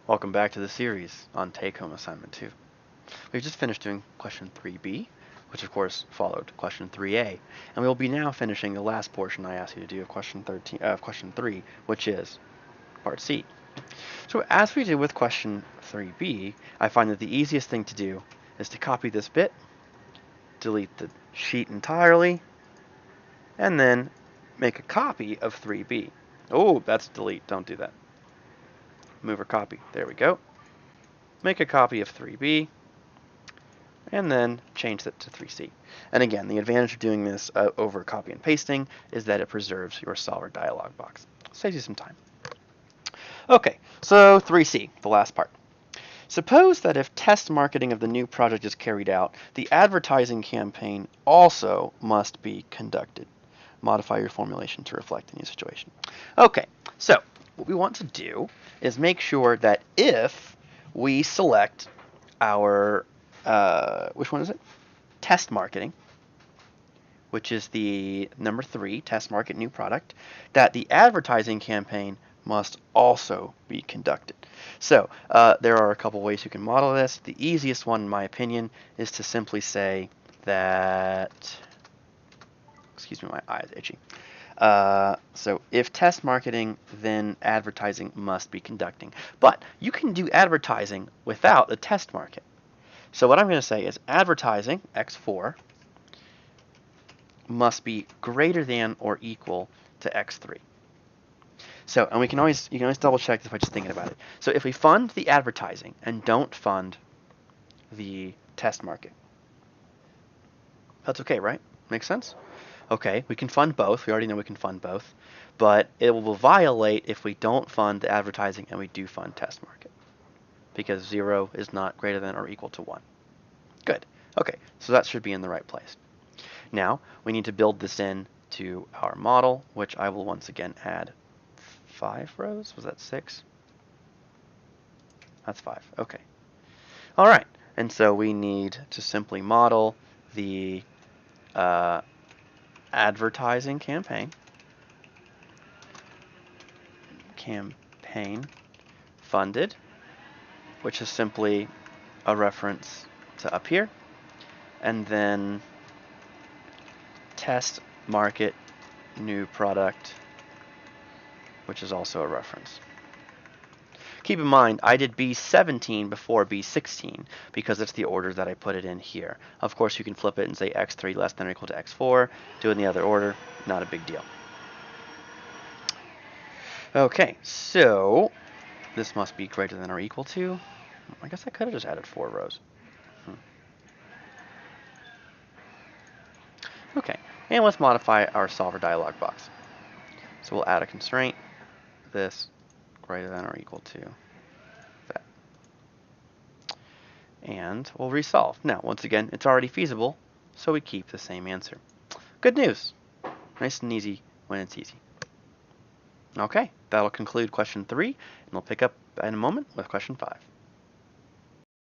Welcome back to the series on Take-Home Assignment 2. We've just finished doing question 3b, which of course followed question 3a, and we'll be now finishing the last portion I asked you to do of question 3, which is part C. So as we did with question 3b, I find that the easiest thing to do is to copy this bit, delete the sheet entirely, and then make a copy of 3b. Oh, that's delete. Don't do that. Move or copy. There we go. Make a copy of 3b, and then change that to 3c. And again, the advantage of doing this over copy and pasting is that it preserves your solver dialog box. Saves you some time. Okay, so 3c, the last part. Suppose that if test marketing of the new project is carried out, the advertising campaign also must be conducted. Modify your formulation to reflect the new situation. Okay, so what we want to do is make sure that if we select our, which one is it? Test marketing, which is the number 3, test market new product, that the advertising campaign must also be conducted. So there are a couple ways you can model this. The easiest one, in my opinion, is to simply say that, excuse me, my eye is itchy. So if test marketing, then advertising must be conducting. But you can do advertising without a test market. So what I'm going to say is advertising, x4, must be greater than or equal to x3. So, and you can always double check this by just thinking about it. So if we fund the advertising and don't fund the test market, that's okay, right? Makes sense? Okay, we can fund both. We already know we can fund both. But it will violate if we don't fund the advertising and we do fund test market, because 0 is not greater than or equal to 1. Good. Okay, so that should be in the right place. Now, we need to build this in to our model, which I will once again add 5 rows. Was that 6? That's 5. Okay. All right. And so we need to simply model the advertising campaign funded, which is simply a reference to up here, and then test market new product, which is also a reference. Keep in mind, I did B17 before B16 because it's the order that I put it in here. Of course, you can flip it and say x3 less than or equal to x4. Do it in the other order, not a big deal. Okay, so this must be greater than or equal to. I guess I could have just added 4 rows. Okay, and let's modify our solver dialog box. So we'll add a constraint, this greater than or equal to that. And we'll resolve. Now, once again, it's already feasible, so we keep the same answer. Good news. Nice and easy when it's easy. Okay, that'll conclude question 3, and we'll pick up in a moment with question 5.